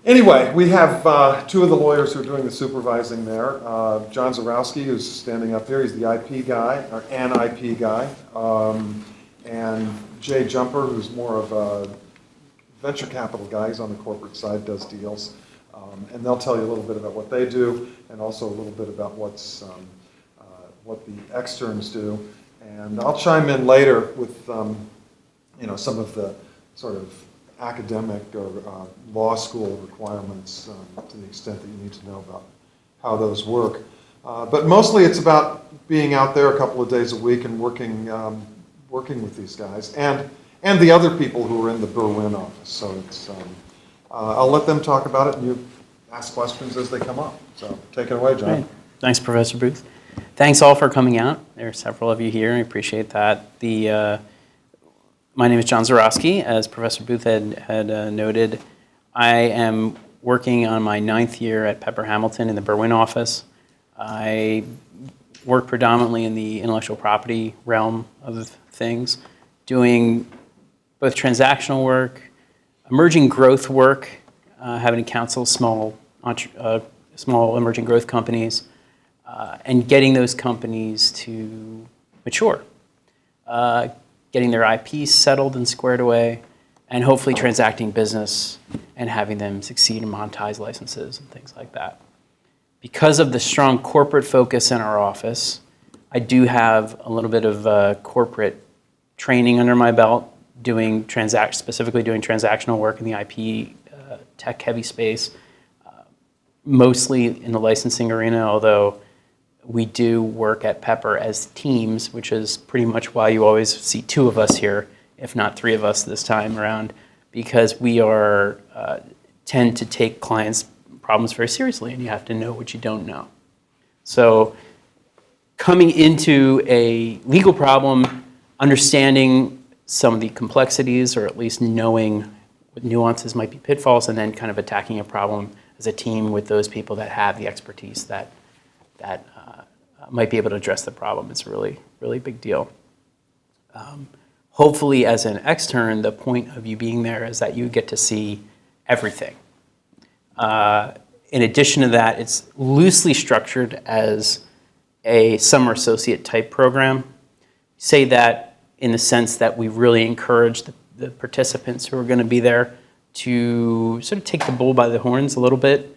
Anyway, we have two of the lawyers who are doing the supervising there. John Zarowski, who's standing up here, he's the IP guy, or an IP guy. And Jay Jumper, who's more of a venture capital guy. He's on the corporate side, does deals. And they'll tell you a little bit about what they do, and also a little bit about what the externs do. And I'll chime in later with some of the sort of academic or law school requirements to the extent that you need to know about how those work. But mostly it's about being out there a couple of days a week and working with these guys and the other people who are in the Berwyn office. So it's I'll let them talk about it and you ask questions as they come up. So take it away, John. Great. Thanks, Professor Booth. Thanks all for coming out. There are several of you here. I appreciate that. My name is John Zarowski. As Professor Booth had noted, I am working on my 9th year at Pepper Hamilton in the Berwyn office. I work predominantly in the intellectual property realm of things, doing both transactional work, emerging growth work, having to counsel small emerging growth companies, and getting those companies to mature. Getting their IP settled and squared away, and hopefully transacting business and having them succeed and monetize licenses and things like that. Because of the strong corporate focus in our office, I do have a little bit of corporate training under my belt, specifically doing transactional work in the IP tech-heavy space, mostly in the licensing arena, although we do work at Pepper as teams, which is pretty much why you always see 2 of us here, if not 3 of us this time around, because we tend to take clients' problems very seriously, and you have to know what you don't know. So coming into a legal problem, understanding some of the complexities, or at least knowing what nuances might be pitfalls, and then kind of attacking a problem as a team with those people that have the expertise that might be able to address the problem. It's a really, really big deal. Hopefully, as an extern, the point of you being there is that you get to see everything. In addition to that, it's loosely structured as a summer associate type program. Say that in the sense that we really encourage the participants who are going to be there to sort of take the bull by the horns a little bit,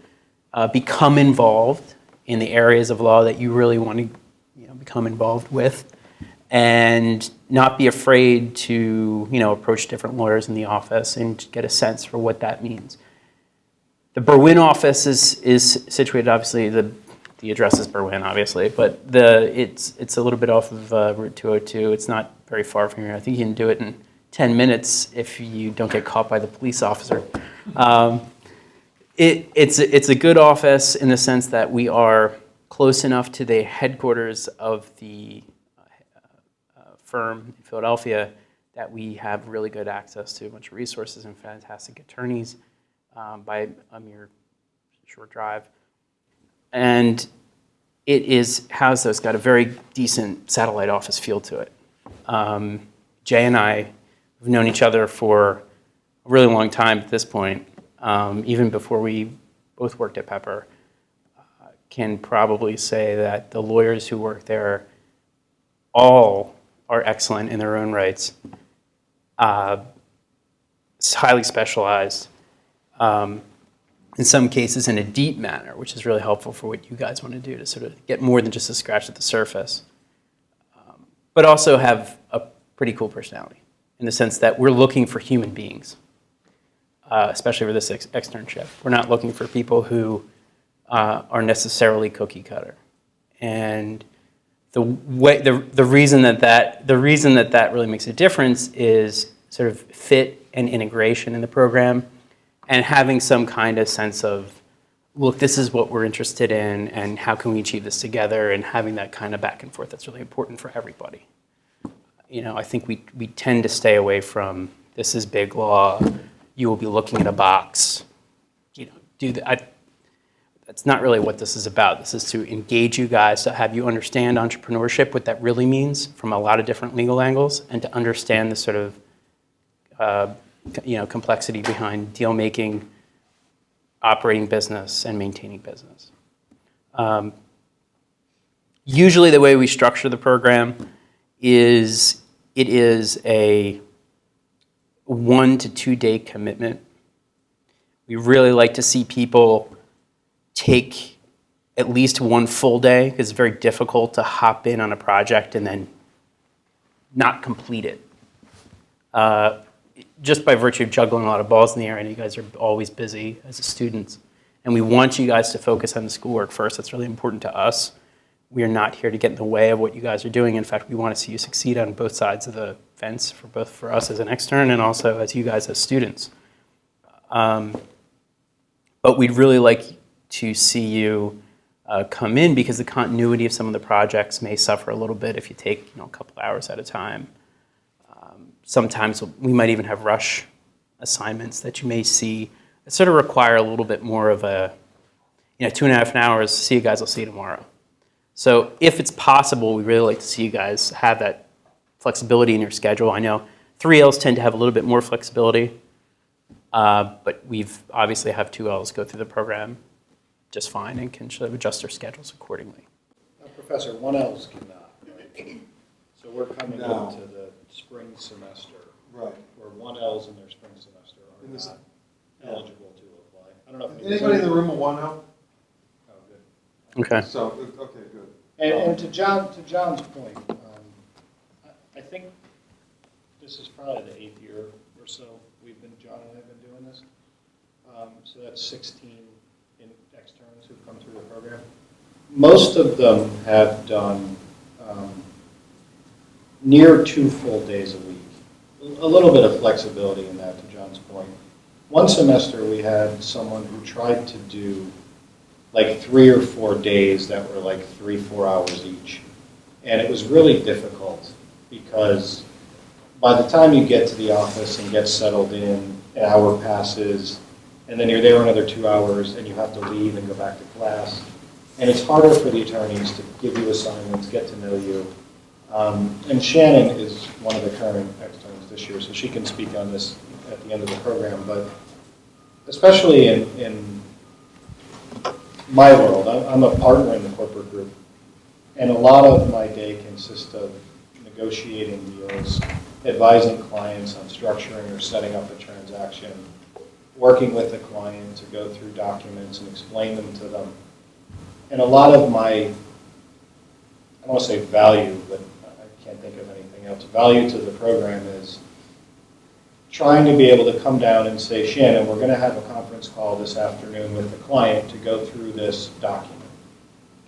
become involved in the areas of law that you really want to become involved with, and not be afraid to approach different lawyers in the office and get a sense for what that means. The Berwyn office is situated, obviously, the address is Berwyn, obviously, but it's a little bit off of Route 202. It's not very far from here. I think you can do it in 10 minutes if you don't get caught by the police officer. It's a good office in the sense that we are close enough to the headquarters of the firm in Philadelphia that we have really good access to a bunch of resources and fantastic attorneys by a mere short drive. And it is housed, though, it's got a very decent satellite office feel to it. Jay and I have known each other for a really long time at this point. Even before we both worked at Pepper, can probably say that the lawyers who work there all are excellent in their own rights. It's highly specialized, in some cases in a deep manner, which is really helpful for what you guys want to do to sort of get more than just a scratch at the surface, but also have a pretty cool personality in the sense that we're looking for human beings. Especially for this externship. We're not looking for people who are necessarily cookie cutter. And the reason that really makes a difference is sort of fit and integration in the program, and having some kind of sense of, look, this is what we're interested in, and how can we achieve this together, and having that kind of back and forth. That's really important for everybody. I think we tend to stay away from, this is big law, you will be looking at a box, do that. That's not really what this is about. This is to engage you guys, to have you understand entrepreneurship, what that really means from a lot of different legal angles, and to understand the sort of complexity behind deal making operating business, and maintaining business. Usually the way we structure the program is it is a 1 to 2 day commitment. We really like to see people take at least one full day, because it's very difficult to hop in on a project and then not complete it. Just by virtue of juggling a lot of balls in the air, and you guys are always busy as students. And we want you guys to focus on the schoolwork first. That's really important to us. We are not here to get in the way of what you guys are doing. In fact, we want to see you succeed on both sides of the fence, for both for us as an extern and also as you guys as students. But we'd really like to see you come in, because the continuity of some of the projects may suffer a little bit if you take a couple hours at a time. Sometimes we might even have rush assignments that you may see that sort of require a little bit more of a, 2.5 hours, see you guys, I'll see you tomorrow. So if it's possible, we really like to see you guys have that flexibility in your schedule. I know 3Ls tend to have a little bit more flexibility, but we've obviously have 2Ls go through the program just fine and can sort of adjust their schedules accordingly. Professor, 1Ls cannot, right? So we're coming No. into the spring semester, Right. where 1Ls in their spring semester are In this- not eligible to apply. I don't know if Anybody in the room a 1L? Oh, good. Okay. So, okay, good. And to John's point, I think this is probably the 8th year or so John and I have been doing this. So that's 16 externs who've come through the program. Most of them have done near 2 full days a week. A little bit of flexibility in that, to John's point. One semester we had someone who tried to do like 3 or 4 days that were like 3-4 hours each. And it was really difficult because by the time you get to the office and get settled in, an hour passes, and then you're there another 2 hours, and you have to leave and go back to class. And it's harder for the attorneys to give you assignments, get to know you. And Shannon is one of the current externs this year, so she can speak on this at the end of the program. But especially in my world, I'm a partner in the corporate group, and a lot of my day consists of negotiating deals, advising clients on structuring or setting up a transaction, working with the client to go through documents and explain them to them. And a lot of my, I don't want to say value, but I can't think of anything else, value to the program is trying to be able to come down and say, Shannon, we're going to have a conference call this afternoon with the client to go through this document.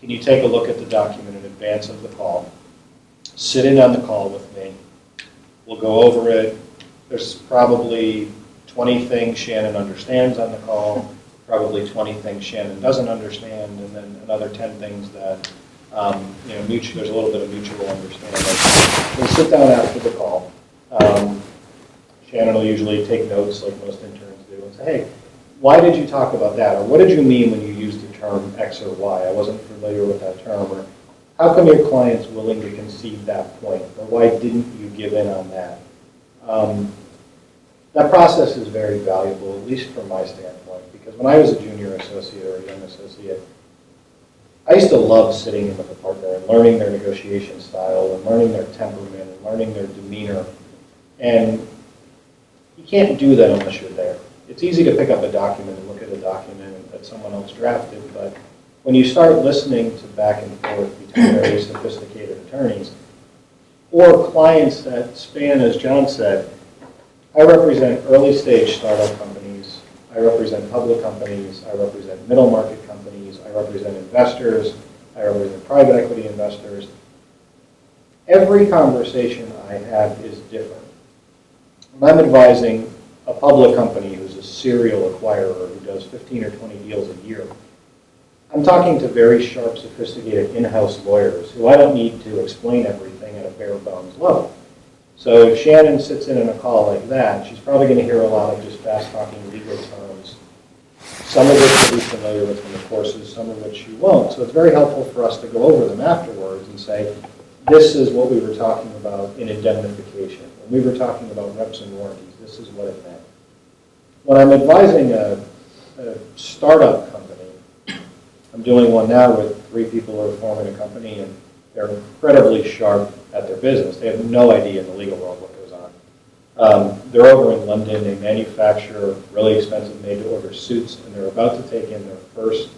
Can you take a look at the document in advance of the call? Sit in on the call with me. We'll go over it. There's probably 20 things Shannon understands on the call, probably 20 things Shannon doesn't understand, and then another 10 things that, there's a little bit of mutual understanding. We'll sit down after the call. Shannon will usually take notes like most interns do and say, hey, why did you talk about that? Or what did you mean when you used the term X or Y? I wasn't familiar with that term. Or how come your client's willing to concede that point? Or why didn't you give in on that? That process is very valuable, at least from my standpoint, because when I was a junior associate or a young associate, I used to love sitting in with a partner and learning their negotiation style and learning their temperament and learning their demeanor. And you can't do that unless you're there. It's easy to pick up a document and look at a document that someone else drafted, but when you start listening to back and forth between very sophisticated attorneys or clients that span, as John said, I represent early stage startup companies, I represent public companies, I represent middle market companies, I represent investors, I represent private equity investors. Every conversation I have is different. When I'm advising a public company who's a serial acquirer who does 15 or 20 deals a year, I'm talking to very sharp, sophisticated in-house lawyers who I don't need to explain everything at a bare bones level. So if Shannon sits in on a call like that, she's probably going to hear a lot of just fast-talking legal terms, some of which she'll be familiar with from the courses, some of which she won't. So it's very helpful for us to go over them afterwards and say, this is what we were talking about in indemnification. When we were talking about reps and warranties, this is what it meant. When I'm advising a a startup company. I'm doing one now with 3 people who are forming a company, and they're incredibly sharp at their business. They have no idea in the legal world what goes on. They're over in London. They manufacture really expensive made-to-order suits, and they're about to take in their first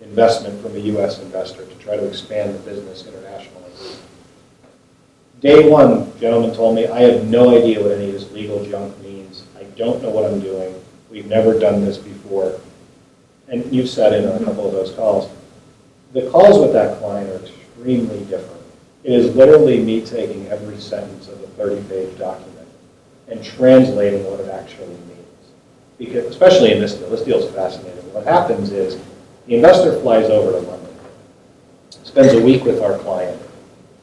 investment from a U.S. investor to try to expand the business internationally. Day one, gentleman told me, I have no idea what any of this legal junk means. I don't know what I'm doing. We've never done this before. And you've sat in on a couple of those calls. The calls with that client are extremely different. It is literally me taking every sentence of a 30-page document and translating what it actually means. Because, especially in this deal is fascinating. What happens is the investor flies over to London, spends a week with our client,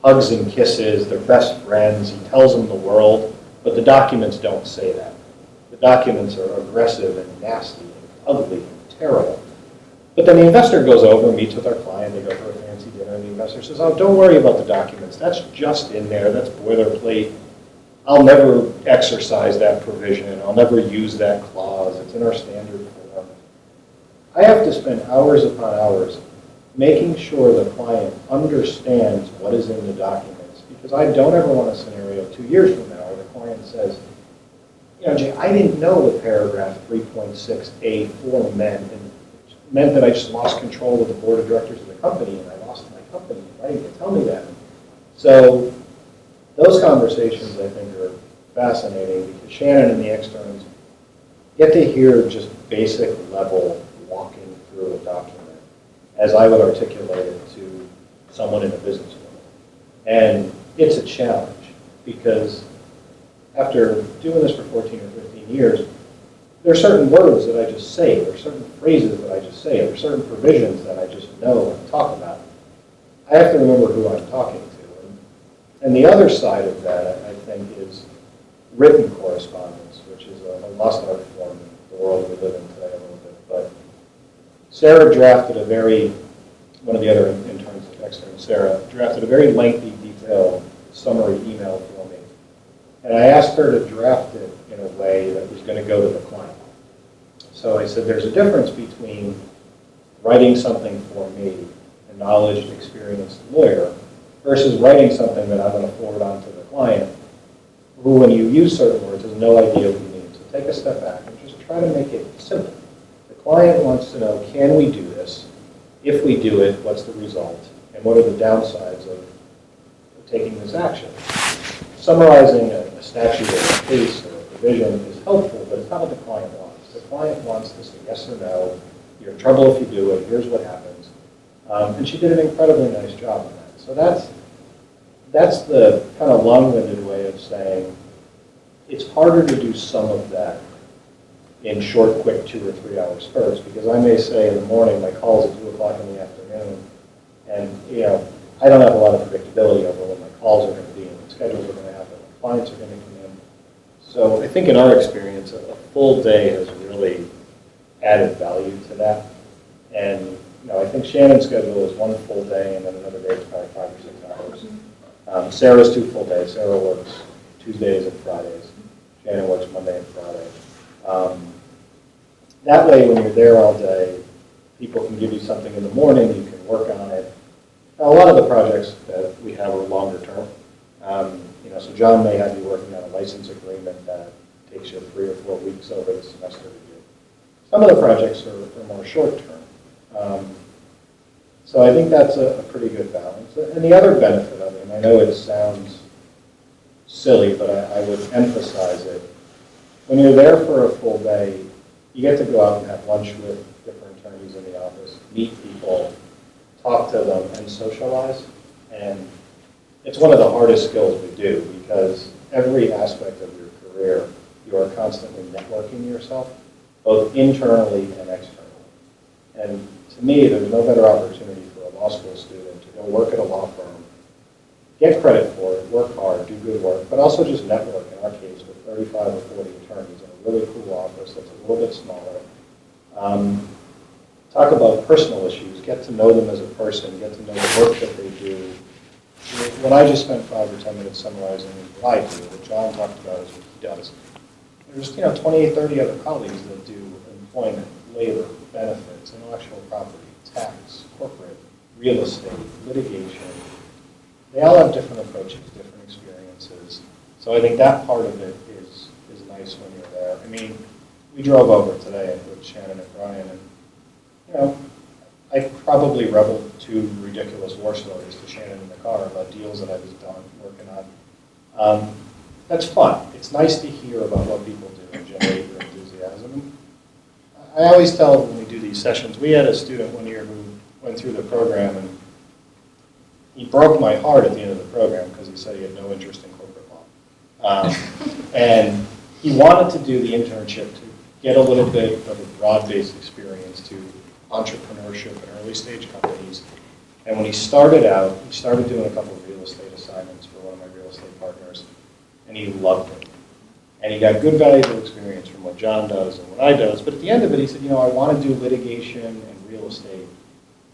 hugs and kisses, they're best friends, he tells them the world, but the documents don't say that. The documents are aggressive and nasty and ugly and terrible. But then the investor goes over, meets with our client, they go for a fancy dinner, and the investor says, oh, don't worry about the documents, that's just in there, that's boilerplate. I'll never exercise that provision, I'll never use that clause, it's in our standard form. I have to spend hours upon hours making sure the client understands what is in the documents, because I don't ever want a scenario 2 years from now where the client says, you know, Jay, I didn't know what paragraph 3.6A4 meant, and it meant that I just lost control of the board of directors of the company, and I lost my company. Why didn't you tell me that? So those conversations, I think, are fascinating, because Shannon and the externs get to hear just basic level walking through a document as I would articulate it to someone in the business world. And it's a challenge, because after doing this for 14 or 15 years, there are certain words that I just say, there are certain phrases that I just say, there are certain provisions that I just know and talk about. I have to remember who I'm talking to. And the other side of that, I think, is written correspondence, which is a lost art form in the world we live in today a little bit. But Sarah drafted one of the other interns, externs, Sarah, drafted a very lengthy, detailed summary email for me. And I asked her to draft it in a way that was going to go to the client. So I said, there's a difference between writing something for me, a knowledge, experienced lawyer, versus writing something that I'm going to forward on to the client, who, when you use certain words, has no idea what you mean. So take a step back and just try to make it simple. The client wants to know, can we do this? If we do it, what's the result? And what are the downsides of taking this action? Summarizing a statute or a case or a provision is helpful, but it's not what the client wants. The client wants to say yes or no, you're in trouble if you do it, here's what happens. And she did an incredibly nice job on that. So that's the kind of long-winded way of saying it's harder to do some of that in short, quick 2 or 3 hour spurts, because I may say in the morning my call's at 2 o'clock in the afternoon, and I don't have a lot of predictability over when my calls are going to be and when schedules are going to happen, when clients are going to come in. So I think in our experience, a full day has really added value to that. And I think Shannon's schedule is 1 full day, and then another day is probably 5 or 6 hours. Sarah's 2 full days. Sarah works Tuesdays and Fridays. Shannon works Monday and Friday. That way, when you're there all day, people can give you something in the morning, you can work on it. Now, a lot of the projects that we have are longer term. So John may have you working on a license agreement that takes you 3 or 4 weeks over the semester to do. Some of the projects are more short term. So I think that's a pretty good balance. And the other benefit of it, and I know it sounds silly, but I would emphasize it. When you're there for a full day, you get to go out and have lunch with different attorneys in the office, meet people, talk to them, and socialize. And it's one of the hardest skills we do, because every aspect of your career, you are constantly networking yourself, both internally and externally. And to me, there's no better opportunity for a law school student to go work at a law firm, get credit for it, work hard, do good work, but also just network, in our case, with 35 or 40 attorneys in a really cool office that's a little bit smaller. Talk about personal issues, get to know them as a person, get to know the work that they do. When I just spent 5 or 10 minutes summarizing what I do, what John talked about is what he does. There's 28, 30 other colleagues that do employment labor, benefits, intellectual property, tax, corporate, real estate, litigation. They all have different approaches, different experiences. So I think that part of it is nice when you're there. I mean, we drove over today with Shannon and Brian, and, you know, I probably reveled 2 ridiculous war stories to Shannon in the car about deals that I was working on. That's fun. It's nice to hear about what people do and generate your enthusiasm. And I always tell when we do these sessions, we had a student one year who went through the program, and he broke my heart at the end of the program because he said he had no interest in corporate law. And he wanted to do the internship to get a little bit of a broad-based experience to entrepreneurship and early-stage companies. And when he started out, he started doing a couple of real estate assignments for one of my real estate partners, and he loved it. And he got good valuable experience from what John does and what I does. But at the end of it, he said, you know, I want to do litigation and real estate.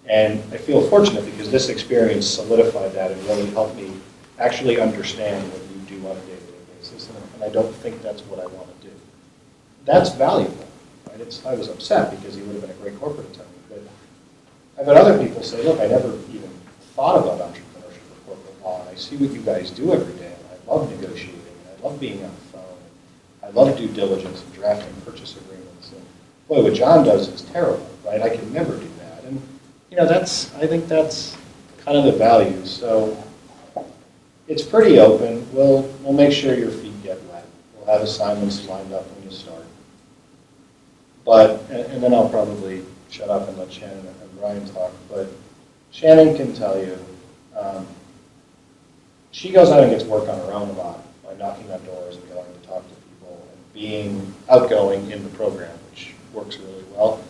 And I feel fortunate because this experience solidified that and really helped me actually understand what you do on a day-to-day basis. And I don't think that's what I want to do. That's valuable. Right? I was upset because he would have been a great corporate attorney. But I've had other people say, look, I never even thought about entrepreneurship or corporate law. And I see what you guys do every day. And I love negotiating. And I love being on the phone. I love due diligence and drafting purchase agreements. And boy, what John does is terrible, right? I could never do that. And you know, I think that's kind of the value. So it's pretty open. We'll make sure your feet get wet. We'll have assignments lined up when you start. But, and then I'll probably shut up and let Shannon and Brian talk. But Shannon can tell you, she goes out and gets work on her own a lot by knocking on doors and going to talk to people and being outgoing in the program, which works really well.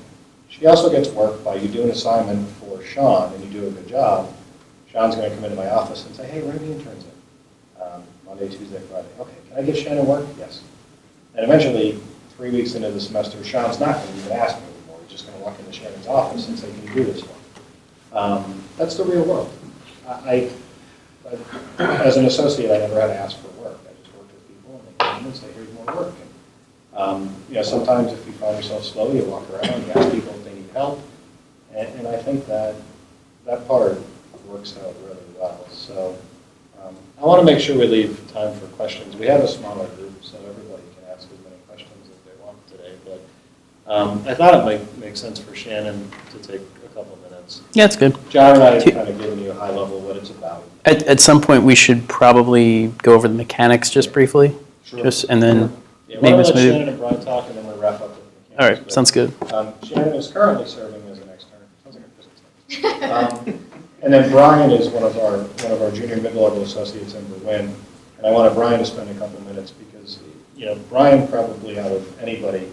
She also gets work by you do an assignment for Sean and you do a good job. Sean's going to come into my office and say, hey, where are the interns in? Monday, Tuesday, Friday. Okay, can I give Shannon work? Yes. And eventually, 3 weeks into the semester, Sean's not going to even ask me anymore. He's just going to walk into Shannon's office and say, can you do this one? That's the real world. As an associate, I never had to ask for work. I just worked with people and they came in and say, here's more work. And, you know, sometimes if you find yourself slow, you walk around, you ask people if they need help. And I think that part works out really well. So I want to make sure we leave time for questions. We have a smaller group, so everybody can ask as many questions as they want today. But I thought it might make sense for Shannon to take a couple minutes. Yeah, that's good. John and I have kind of given you a high level what it's about. At some point, we should probably go over the mechanics just briefly. Sure. And then Yeah, maybe why don't let's we let move. Shannon and Brian talk, and then we'll wrap up with the All right, sounds good. Shannon is currently serving as an extern. Sounds like a business. And then Brian is one of our junior mid-level associates in Berlin. And I wanted Brian to spend a couple minutes because, you know, Brian probably out of anybody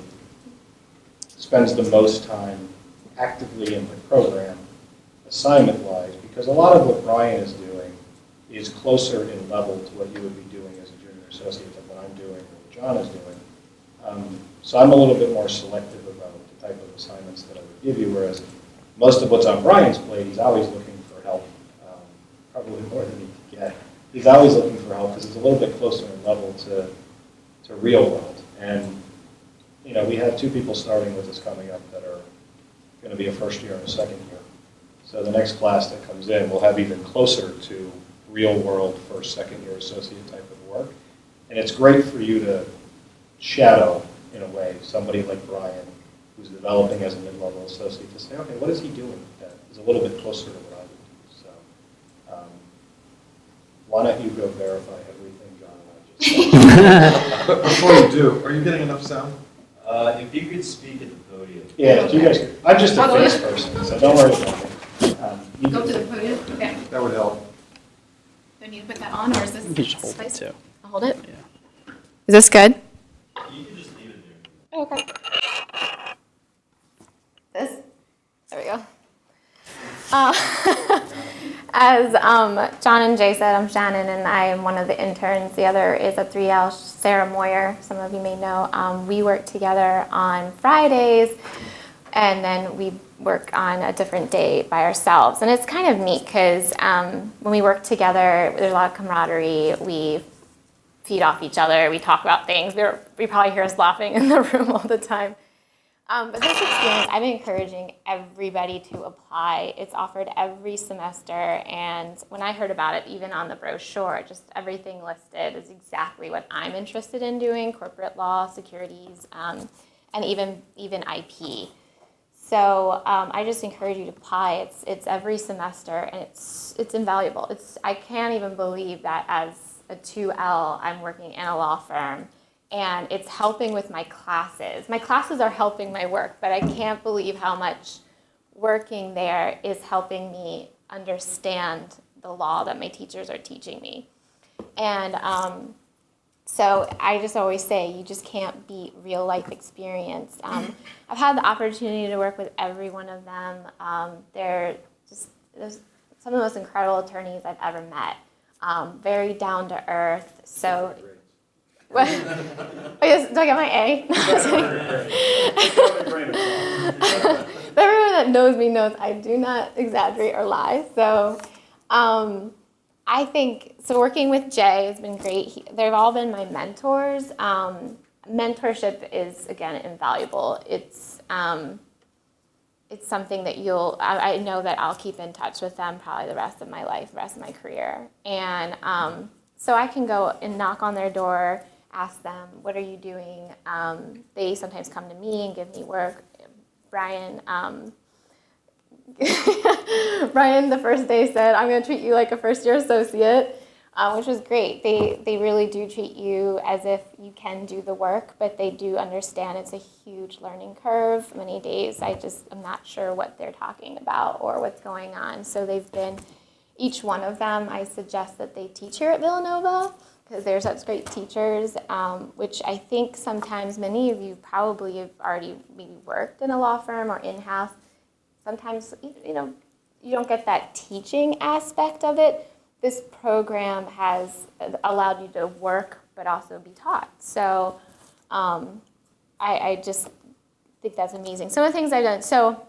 spends the most time actively in the program, assignment-wise, because a lot of what Brian is doing is closer in level to what you would be doing as a junior associate than what I'm doing or what John is doing. So I'm a little bit more selective about the type of assignments that I would give you, whereas most of what's on Brian's plate, he's always looking for help, probably more than he can get. He's always looking for help because it's a little bit closer in level to real world. And, you know, we have 2 people starting with us coming up that are going to be a first year and a second year. So the next class that comes in will have even closer to real world first, second year associate type of work. And it's great for you to shadow, in a way, somebody like Brian, who's developing as a mid-level associate, to say, okay, what is he doing that is a little bit closer to what I would do? So why don't you go verify everything John and I just said? But before you do, are you getting enough sound? If you could speak at the podium. Yeah, you guys, I'm just a face person, so don't worry about it. Go to the podium? Okay. That would help. Do I need to put that on, or is this? You can just hold it suffice? too. I'll hold it? Yeah. Is this good? You can just leave it there. Okay. This? There we go. As John and Jay said, I'm Shannon, and I am one of the interns. The other is a 3L, Sarah Moyer. Some of you may know. We work together on Fridays, and then we work on a different day by ourselves. And it's kind of neat because when we work together, there's a lot of camaraderie. We feed off each other. We talk about things. We probably hear us laughing in the room all the time. But this experience, I'm encouraging everybody to apply. It's offered every semester, and when I heard about it, even on the brochure, just everything listed is exactly what I'm interested in doing: corporate law, securities, and even IP. So I just encourage you to apply. It's every semester, and it's invaluable. I can't even believe that as a 2L, I'm working in a law firm, and it's helping with my classes. My classes are helping my work, but I can't believe how much working there is helping me understand the law that my teachers are teaching me. And so I just always say you just can't beat real life experience. I've had the opportunity to work with every one of them. They're some of the most incredible attorneys I've ever met. Very down to earth. So. What? Oh, yes, do I get my A? Everyone that knows me knows I do not exaggerate or lie. So I think, so working with Jay has been great. They've all been my mentors. Mentorship is, again, invaluable. It's something that I know that I'll keep in touch with them probably the rest of my life, the rest of my career. And so I can go and knock on their door, ask them, what are you doing? They sometimes come to me and give me work. Brian, the first day said, I'm going to treat you like a first-year associate, which was great. They really do treat you as if you can do the work, but they do understand it's a huge learning curve. Many days I'm not sure what they're talking about or what's going on. So each one of them, I suggest that they teach here at Villanova, because they're such great teachers, which I think sometimes many of you probably have already maybe worked in a law firm or in-house. Sometimes, you don't get that teaching aspect of it. This program has allowed you to work but also be taught. So I just think that's amazing. Some of the things I've done. So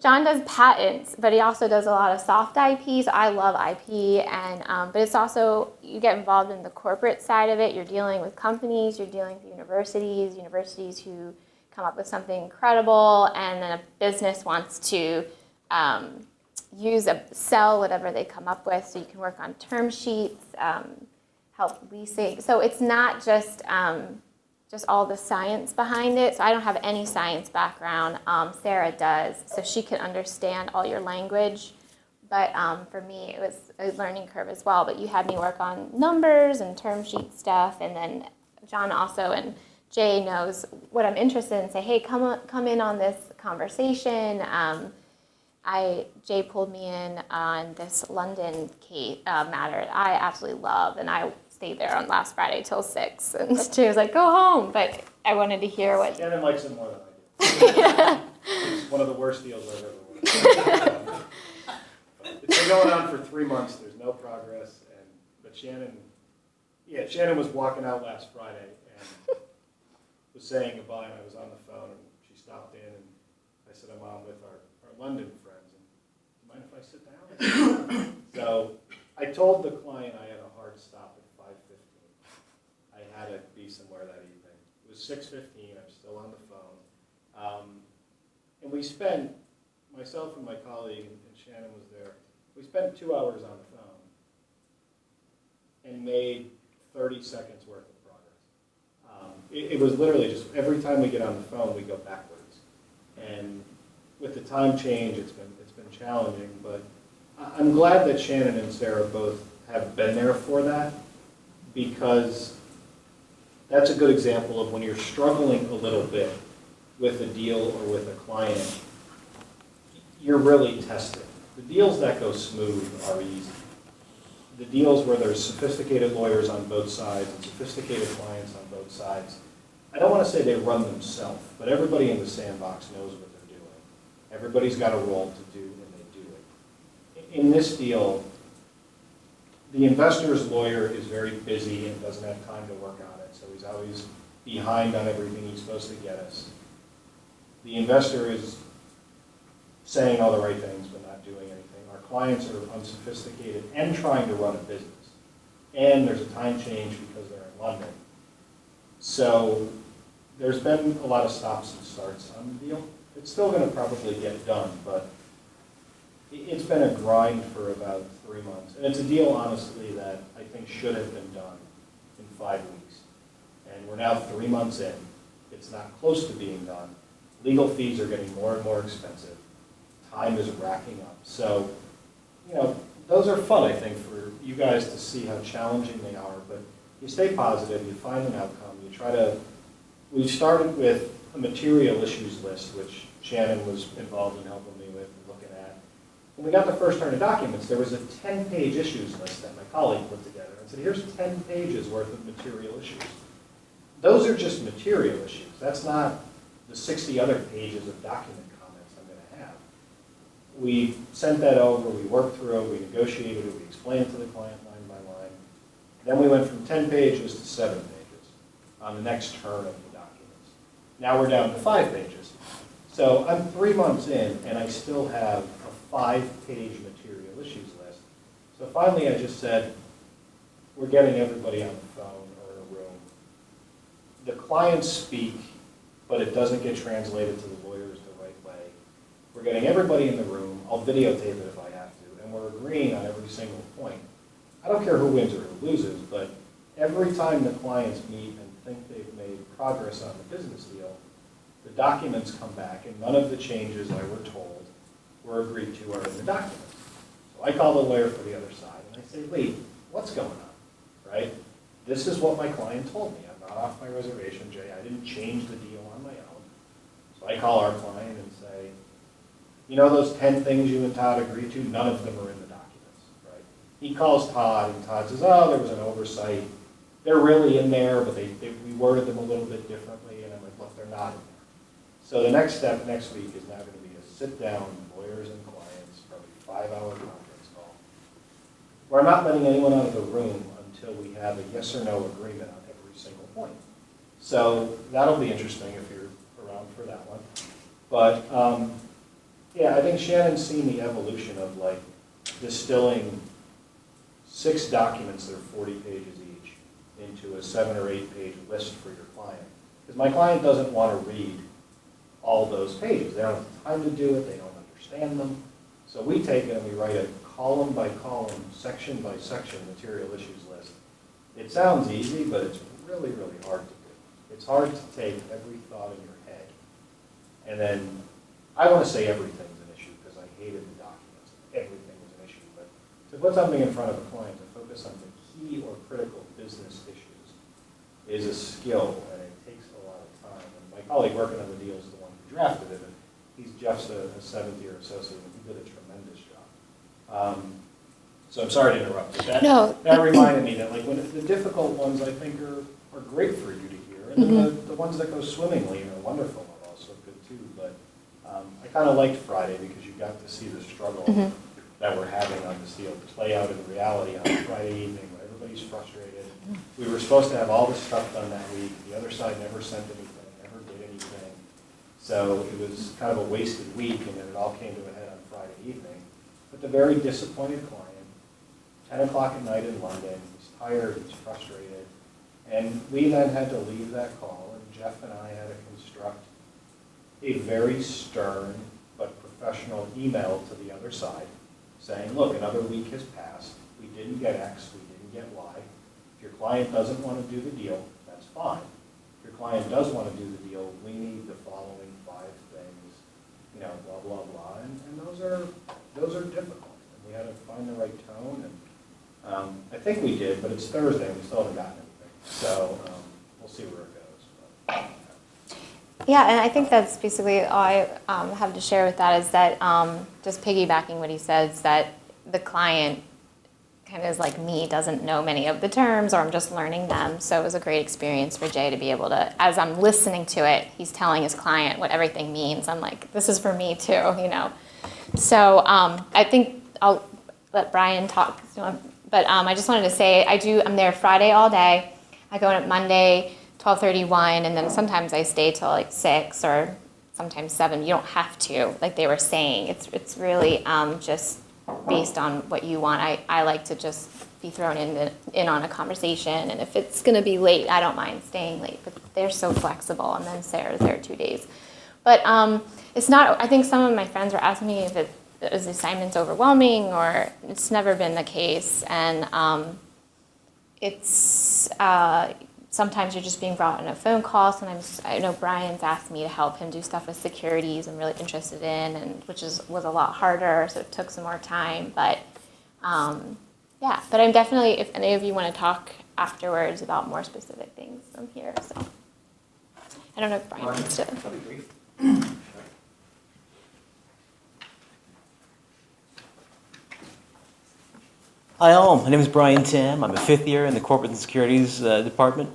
John does patents, but he also does a lot of soft IP. So I love IP, but it's also, you get involved in the corporate side of it. You're dealing with companies, you're dealing with universities who come up with something incredible, and then a business wants to sell whatever they come up with. So you can work on term sheets, help leasing. So it's not just all the science behind it. So I don't have any science background. Sarah does, so she can understand all your language. But for me, it was a learning curve as well. But you had me work on numbers and term sheet stuff, and then John also and Jay knows what I'm interested in. Say, hey, come in on this conversation. Jay pulled me in on this London case matter that I absolutely love, and I stayed there on last Friday till 6, and Jay was like, go home, but I wanted to hear what... Shannon likes it more than I do. It's one of the worst deals I've ever worked on. It's been going on for 3 months, there's no progress, but Shannon was walking out last Friday and was saying goodbye, and I was on the phone, and she stopped in, and I said, I'm on with our London friends, and do you mind if I sit down? So I told the client I had a hard stop at 5:15. I had to be somewhere that evening. It was 6:15, I'm still on the phone. And we spent, myself and my colleague, and Shannon was there, we spent 2 hours on the phone and made 30 seconds worth of progress. It was literally just every time we get on the phone, we go backwards. And with the time change, it's been challenging, but I'm glad that Shannon and Sarah both have been there for that, because that's a good example of when you're struggling a little bit with a deal or with a client, you're really testing. The deals that go smooth are easy. The deals where there's sophisticated lawyers on both sides and sophisticated clients on both sides, I don't want to say they run themselves, but everybody in the sandbox knows what they're doing. Everybody's got a role to do, and they do it. In this deal, the investor's lawyer is very busy and doesn't have time to work on it, so he's always behind on everything he's supposed to get us. The investor is saying all the right things but not doing anything. Our clients are unsophisticated and trying to run a business. And there's a time change because they're in London. So there's been a lot of stops and starts on the deal. It's still going to probably get done, but it's been a grind for about 3 months. And it's a deal, honestly, that I think should have been done in 5 weeks. And we're now 3 months in. It's not close to being done. Legal fees are getting more and more expensive. Time is racking up. So, those are fun, I think, for you guys to see how challenging they are. But you stay positive, you find an outcome, you try to. We started with a material issues list, which Shannon was involved in helping me with and looking at. When we got the first turn of documents, there was a 10-page issues list that my colleague put together and said, here's 10 pages worth of material issues. Those are just material issues. That's not the 60 other pages of document comments I'm going to have. We sent that over, we worked through it, we negotiated it, we explained it to the client line by line. Then we went from 10 pages to 7 pages on the next turn of the documents. Now we're down to 5 pages. So I'm 3 months in, and I still have a 5-page material issues list. So finally I just said, we're getting everybody on the phone or in a room. The clients speak, but it doesn't get translated to the lawyers the right way. We're getting everybody in the room. I'll videotape it if I have to, and we're agreeing on every single point. I don't care who wins or who loses, but every time the clients meet and think they've made progress on the business deal, the documents come back, and none of the changes I were told were agreed to are in the documents. So I call the lawyer for the other side, and I say, Lee, what's going on, right? This is what my client told me. I'm not off my reservation, Jay. I didn't change the deal on my own. So I call our client and say, those 10 things you and Todd agreed to, none of them are in the documents, right? He calls Todd, and Todd says, oh, there was an oversight. They're really in there, but we worded them a little bit differently, and I'm like, look, they're not in there. So the next step next week is now going to be a sit-down, lawyers and clients, probably 5-hour conference call, where I'm not letting anyone out of the room until we have a yes or no agreement on every single point. So that'll be interesting if you're around for that one. But yeah, I think Shannon's seen the evolution of distilling 6 documents that are 40 pages each into a 7 or 8 page list for your client. Because my client doesn't want to read all those pages. They don't have the time to do it. They don't understand them. So we take it and we write a column by column, section by section material issues list. It sounds easy, but it's really, really hard to do. It's hard to take every thought in your head. And then, I want to say everything's an issue because I hated the documents. Everything was an issue. But to put something in front of a client, to focus on the key or critical business issues is a skill, and it takes a lot of time. And my colleague working on the deal is the one who drafted it. Jeff's a 7th-year associate, and he did a tremendous job. So I'm sorry to interrupt, but that reminded me that when the difficult ones I think are great for you to hear, and then the ones that go swimmingly and are wonderful are also good too. But I kind of liked Friday because you got to see the struggle that we're having on this deal play out in reality on Friday evening when everybody's frustrated. We were supposed to have all this stuff done that week. The other side never sent anything, never did anything. So it was kind of a wasted week, and then it all came to a head on Friday evening. But the very disappointed client, 10 o'clock at night in London, he's tired, he's frustrated. And we then had to leave that call, and Jeff and I had to construct a very stern but professional email to the other side saying, look, another week has passed. We didn't get X, we didn't get Y. If your client doesn't want to do the deal, that's fine. If your client does want to do the deal, we need the following 5 things, blah, blah, blah. And those are difficult. And we had to find the right tone. And I think we did, but it's Thursday and we still haven't gotten anything. So we'll see where it goes. Yeah, and I think that's basically all I have to share with that is that just piggybacking what he says, that the client kind of is like me, doesn't know many of the terms, or I'm just learning them. So it was a great experience for Jay to be able to, as I'm listening to it, he's telling his client what everything means. I'm like, this is for me too, So I think I'll let Brian talk. But I just wanted to say, I'm there Friday all day. I go in at Monday, 12:31, and then sometimes I stay till 6 or sometimes 7. You don't have to, like they were saying. It's really just based on what you want. I like to just be thrown in on a conversation. And if it's going to be late, I don't mind staying late. But they're so flexible. And then Sarah's there 2 days. But it's not. I think some of my friends were asking me if the assignment's overwhelming, or it's never been the case. And it's sometimes you're just being brought on a phone call. Sometimes I know Brian's asked me to help him do stuff with securities I'm really interested in, and was a lot harder, so it took some more time. But yeah, but I'm definitely, if any of you want to talk afterwards about more specific things, I'm here. So I don't know if Brian wants to. Hi all, my name is Brian Tam. I'm a fifth year in the Corporate and Securities Department.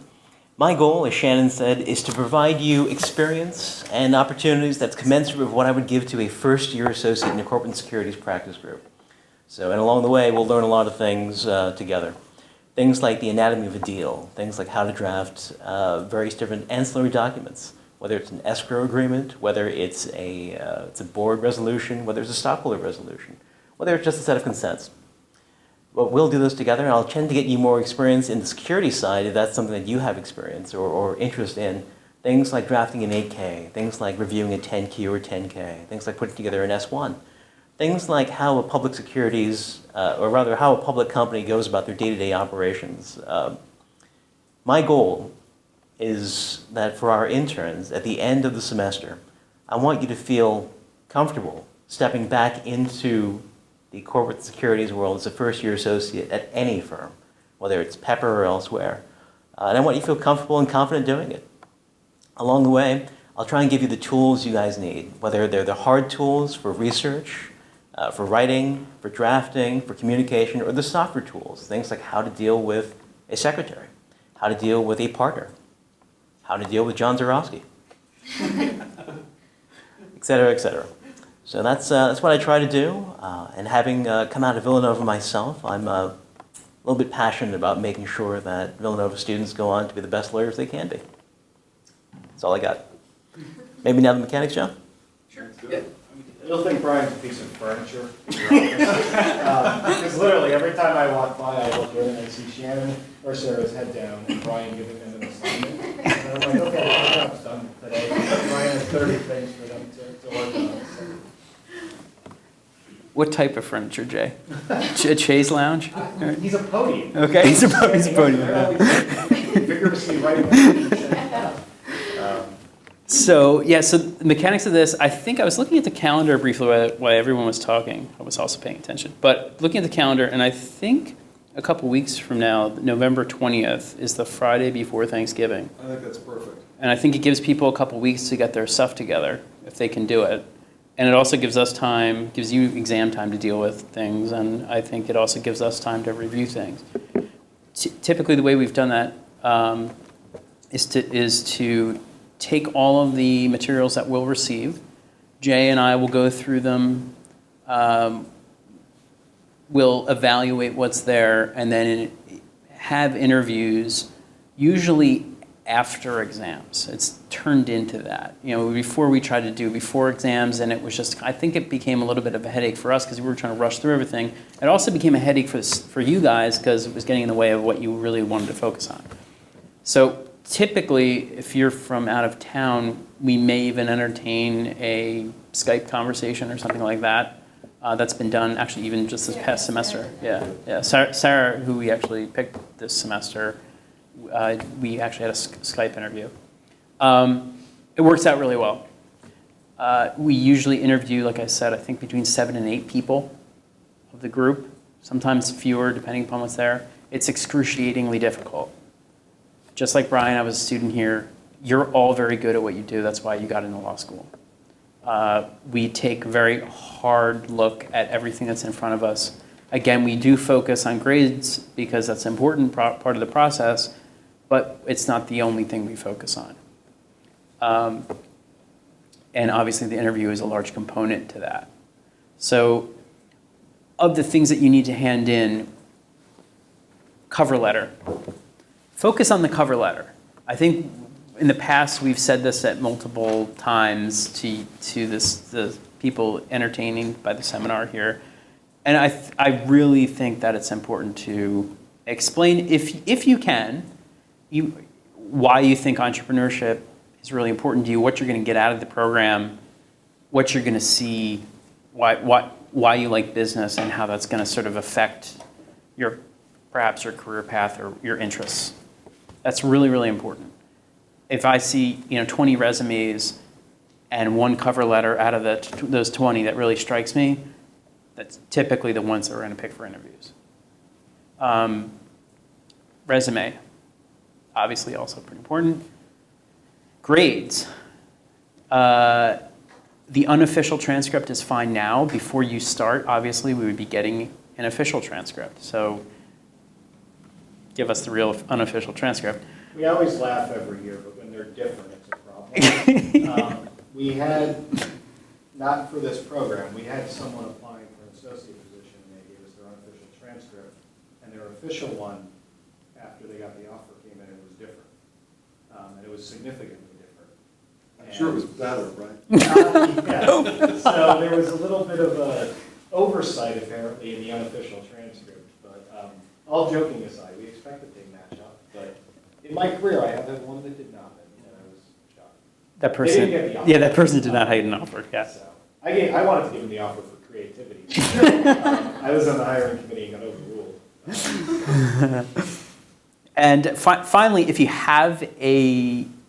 My goal, as Shannon said, is to provide you experience and opportunities that's commensurate with what I would give to a first-year associate in the Corporate and Securities Practice Group. And along the way, we'll learn a lot of things together. Things like the anatomy of a deal, things like how to draft various different ancillary documents, whether it's an escrow agreement, whether it's a board resolution, whether it's a stockholder resolution, whether it's just a set of consents. Well, we'll do those together, and I'll tend to get you more experience in the security side if that's something that you have experience or interest in. Things like drafting an 8K, things like reviewing a 10Q or 10K, things like putting together an S1, things like how a public securities, or rather how a public company goes about their day-to-day operations. My goal is that for our interns, at the end of the semester, I want you to feel comfortable stepping back into the corporate securities world as a first-year associate at any firm, whether it's Pepper or elsewhere. And I want you to feel comfortable and confident doing it. Along the way, I'll try and give you the tools you guys need, whether they're the hard tools for research, for writing, for drafting, for communication, or the softer tools, things like how to deal with a secretary, how to deal with a partner, how to deal with John Zarowski, et cetera, et cetera. So that's what I try to do, and having come out of Villanova myself, I'm a little bit passionate about making sure that Villanova students go on to be the best lawyers they can be. That's all I got. Maybe now the mechanics, John? Sure. Yeah. You'll think Brian's a piece of furniture. Because literally every time I walk by, I look in and I see Shannon or Sarah's head down and Brian giving them an assignment. And I'm like, okay, my job's done today. Brian has 30 things for them to work on. So. What type of furniture, Jay? A chaise lounge? He's a podium. Okay, he's a podium. They're always vigorously writing the So the mechanics of this, I think I was looking at the calendar briefly while everyone was talking. I was also paying attention. But looking at the calendar, and I think a couple weeks from now, November 20th, is the Friday before Thanksgiving. I think that's perfect. And I think it gives people a couple weeks to get their stuff together, if they can do it. And it also gives us time, gives you exam time to deal with things, and I think it also gives us time to review things. Typically, the way we've done that is to take all of the materials that we'll receive. Jay and I will go through them. We'll evaluate what's there, and then have interviews, usually after exams. It's turned into that. Before we tried to do before exams, and it was just, I think it became a little bit of a headache for us because we were trying to rush through everything. It also became a headache for you guys because it was getting in the way of what you really wanted to focus on. So typically, if you're from out of town, we may even entertain a Skype conversation or something like that. That's been done actually even just this past semester. Yeah. Sarah, who we actually picked this semester, we actually had a Skype interview. It works out really well. We usually interview, like I said, I think between 7 and 8 people of the group, sometimes fewer depending upon what's there. It's excruciatingly difficult. Just like Brian, I was a student here. You're all very good at what you do. That's why you got into law school. We take a very hard look at everything that's in front of us. Again, we do focus on grades because that's an important part of the process, but it's not the only thing we focus on. And obviously the interview is a large component to that. So of the things that you need to hand in, cover letter. Focus on the cover letter. I think in the past we've said this at multiple times to the people entertaining by the seminar here, and I really think that it's important to explain, if you can, why you think entrepreneurship is really important to you, what you're going to get out of the program, what you're going to see, why you like business, and how that's going to sort of affect perhaps your career path or your interests. That's really, really important. If I see 20 resumes and one cover letter out of those 20 that really strikes me, that's typically the ones that we're going to pick for interviews. Resume, obviously also pretty important. Grades. The unofficial transcript is fine now. Before you start, obviously, we would be getting an official transcript. So give us the real unofficial transcript. We always laugh every year, but when they're different, it's a problem. We had, not for this program, we had someone applying for an associate position, and they gave us their unofficial transcript, and their official one, after they got the offer, came in, it was different. And it was significantly different. I'm sure it was better, right? Yeah. So there was a little bit of a oversight, apparently, in the unofficial transcript. But all joking aside, we expected they match up. But in my career, I have had one that did not, and I was shocked. That person, They didn't get the offer. yeah, that person did not have an offer. Yeah. So I wanted to give them the offer for creativity. I was on the hiring committee and got overruled. And finally, if you have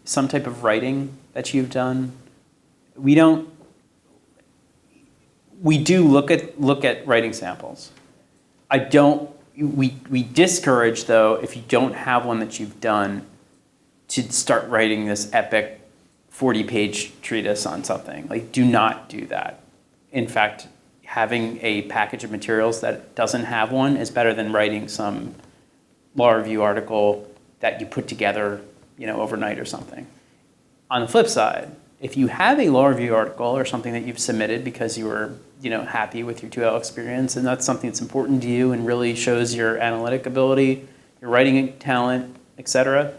some type of writing that you've done, we do look at writing samples. We discourage, though, if you don't have one that you've done, to start writing this epic 40-page treatise on something. Like, do not do that. In fact, having a package of materials that doesn't have one is better than writing some law review article that you put together, overnight or something. On the flip side, if you have a law review article or something that you've submitted because you were, happy with your 2L experience, and that's something that's important to you and really shows your analytic ability, your writing talent, etc.,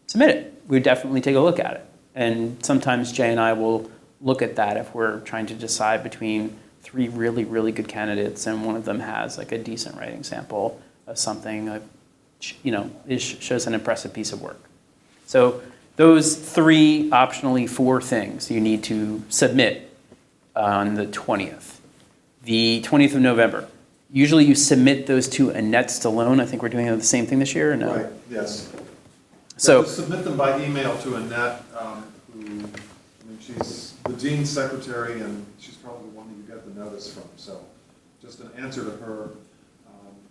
submit it. We would definitely take a look at it. And sometimes Jay and I will look at that if we're trying to decide between 3 really, really good candidates and one of them has like a decent writing sample of something, shows an impressive piece of work. So those 3, optionally 4 things you need to submit on the 20th. The 20th of November. Usually you submit those to Annette Stallone. I think we're doing the same thing this year, or no? Right, yes. So Yeah, just submit them by email to Annette, she's the dean's secretary, and she's probably the one that you got the notice from. So just an answer to her,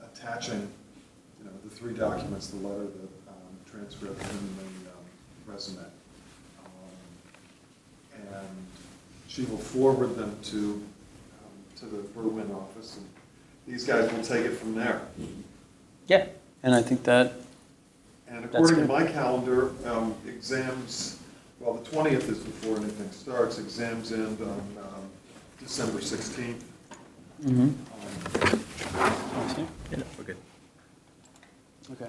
attaching, the 3 documents, the letter, the transcript, and the resume. And she will forward them to the Berwyn office, and these guys will take it from there. yeah, and I think that And according to good. my calendar, exams, well, the 20th is before anything starts. Exams end on December 16th. Mm-hmm. Yeah, we're good. Okay.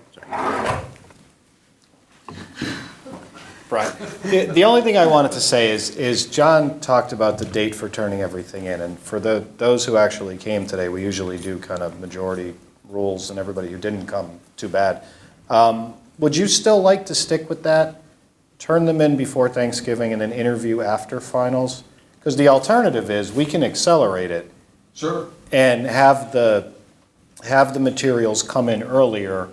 Brian. The only thing I wanted to say is John talked about the date for turning everything in, and for those who actually came today, we usually do kind of majority rules, and everybody who didn't come, too bad. Would you still like to stick with that? Turn them in before Thanksgiving and then interview after finals? Because the alternative is we can accelerate it Sure. and have the materials come in earlier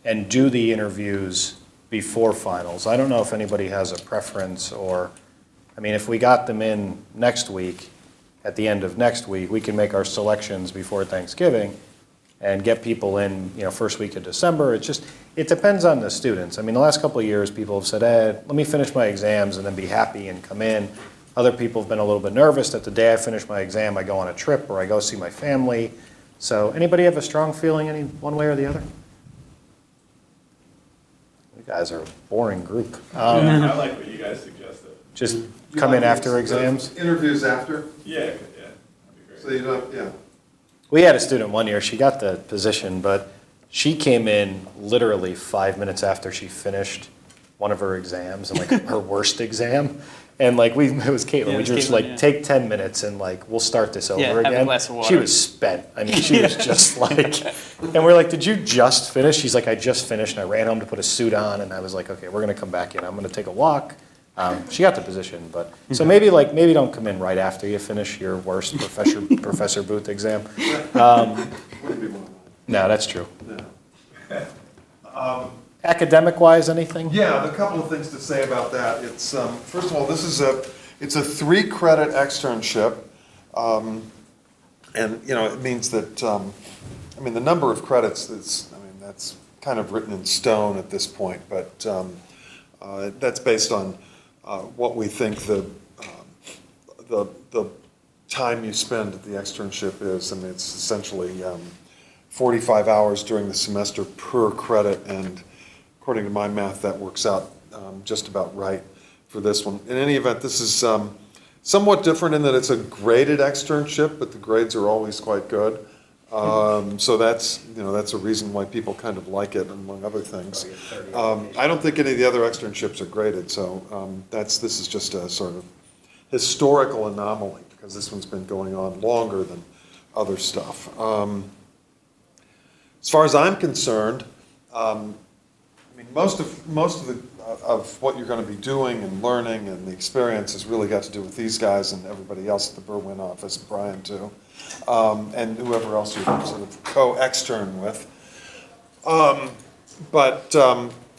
and do the interviews before finals. I don't know if anybody has a preference, or, if we got them in next week, at the end of next week, we can make our selections before Thanksgiving and get people in, first week of December. It depends on the students. The last couple of years, people have said, let me finish my exams and then be happy and come in. Other people have been a little bit nervous that the day I finish my exam, I go on a trip or I go see my family. So anybody have a strong feeling any one way or the other? You guys are a boring group. I like what you guys suggested. Just You come like in after these, exams? Interviews after, Yeah, that'd be so great. you don't, yeah. We had a student one year, she got the position, but she came in literally 5 minutes after she finished one of her exams, and like her worst exam. And like it was Caitlin. Yeah, it We was just Caitlin, like yeah. take 10 minutes and like we'll start this over Yeah, have a again. glass of She water. was spent. I mean, she was just like, and we're like, did you just finish? She's like, I just finished, and I ran home to put a suit on, and I was like, okay, we're gonna come back in. I'm gonna take a walk. She got the position, but so maybe don't come in right after you finish your worst Professor Booth exam. Wouldn't be one of mine. No, that's true. No. Academic-wise, anything? Yeah, a couple of things to say about that. It's, first of all, it's a 3-credit externship. And, you know, it means that, I mean, the number of credits is, I mean, that's kind of written in stone at this point, but that's based on what we think the time you spend at the externship is. I mean, it's essentially 45 hours during the semester per credit, and according to my math, that works out just about right for this one. In any event, this is somewhat different in that it's a graded externship, but the grades are always quite good. So that's, you know, that's a reason why people kind of like it, among other things. I don't think any of the other externships are graded, so this is just a sort of historical anomaly, because this one's been going on longer than other stuff. As far as I'm concerned, I mean, most of what you're going to be doing and learning and the experience has really got to do with these guys and everybody else at the Berwyn office, Brian too, and whoever else you're sort of co-extern with. But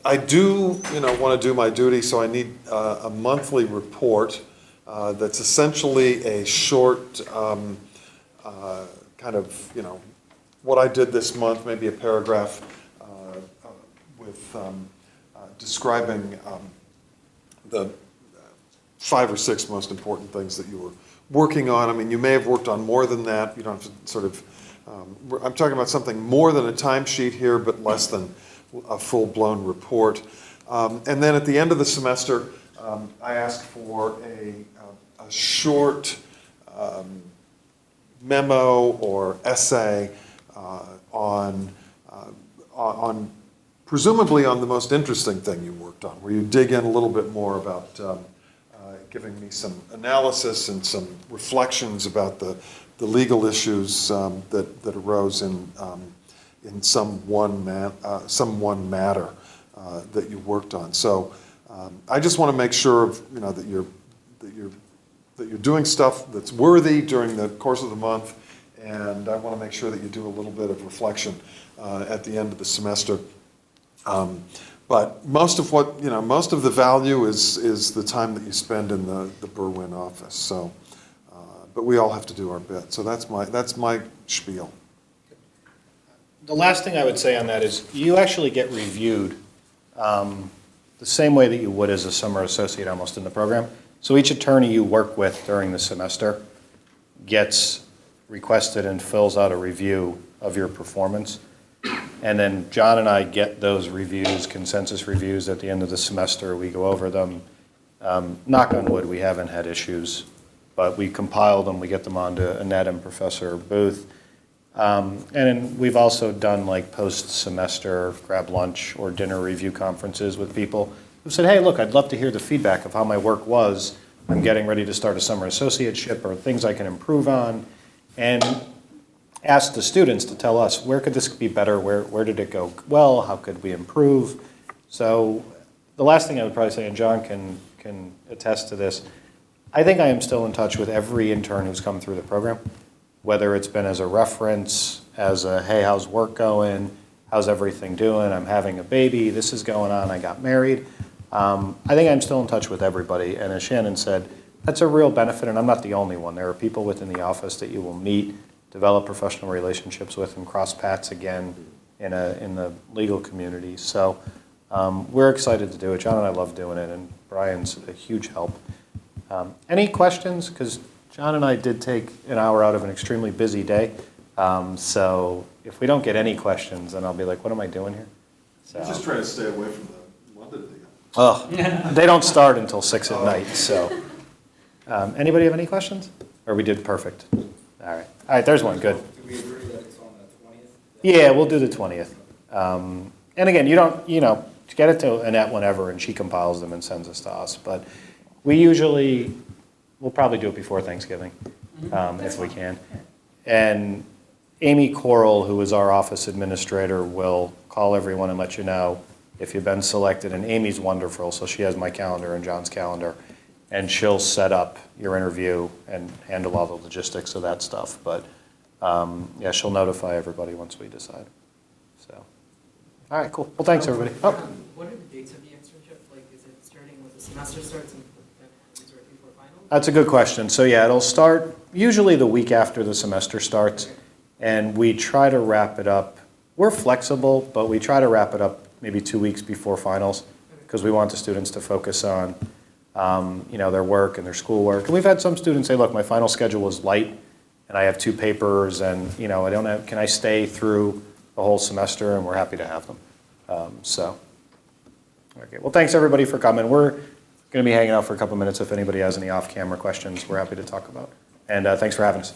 I do, you know, want to do my duty, so I need a monthly report that's essentially a short kind of, you know, what I did this month, maybe a paragraph with describing the 5 or 6 most important things that you were working on. I mean, you may have worked on more than that. You don't have to sort of, I'm talking about something more than a timesheet here, but less than a full-blown report. And then at the end of the semester, I asked for a short memo or essay on presumably on the most interesting thing you worked on, where you dig in a little bit more about giving me some analysis and some reflections about the legal issues that arose in some one matter that you worked on. So I just want to make sure, you know, that you're doing stuff that's worthy during the course of the month, and I want to make sure that you do a little bit of reflection at the end of the semester. But most of what, you know, most of the value is the time that you spend in the Berwyn office. So, but we all have to do our bit. So that's my spiel. The last thing I would say on that is you actually get reviewed the same way that you would as a summer associate almost in the program. So each attorney you work with during the semester gets requested and fills out a review of your performance. And then John and I get those reviews, consensus reviews at the end of the semester. We go over them. Knock on wood, we haven't had issues, but we compile them, we get them onto Annette and Professor Booth. And then we've also done like post-semester grab lunch or dinner review conferences with people who said, hey, look, I'd love to hear the feedback of how my work was. I'm getting ready to start a summer associateship, or things I can improve on. And ask the students to tell us, where could this be better? Where did it go well? How could we improve? So the last thing I would probably say, and John can attest to this, I think I am still in touch with every intern who's come through the program, whether it's been as a reference, as a, hey, how's work going? How's everything doing? I'm having a baby. This is going on. I got married. I think I'm still in touch with everybody. And as Shannon said, that's a real benefit, and I'm not the only one. There are people within the office that you will meet, develop professional relationships with, and cross paths again in the legal community. So we're excited to do it. John and I love doing it, and Brian's a huge help. Any questions? Because John and I did take an hour out of an extremely busy day. So if we don't get any questions, then I'll be like, what am I doing here? So, Just trying to stay away from the London deal. oh, they don't start until 6 at night. So anybody have any questions? Or we did perfect? All right, there's one, good. Do we agree that it's on the 20th? Yeah, we'll do the 20th. And again, you don't, you know, get it to Annette whenever, and she compiles them and sends us to us. But we'll probably do it before Thanksgiving, if we can. And Amy Coral, who is our office administrator, will call everyone and let you know if you've been selected. And Amy's wonderful, so she has my calendar and John's calendar. And she'll set up your interview and handle all the logistics of that stuff. But yeah, she'll notify everybody once we decide. So, all right, cool. Well, thanks, everybody. Oh. What are the dates of the externship? Like, is it starting with the semester starts and then happens right before finals? That's a good question. So yeah, it'll start usually the week after the semester starts, and we try to wrap it up. We're flexible, but we try to wrap it up maybe 2 weeks before finals because we want the students to focus on their work and their schoolwork. And we've had some students say, look, my final schedule is light, and I have 2 papers, and I don't have. Can I stay through the whole semester? And we're happy to have them. Okay. Well, thanks everybody for coming. We're going to be hanging out for a couple minutes. If anybody has any off-camera questions, we're happy to talk about. And thanks for having us.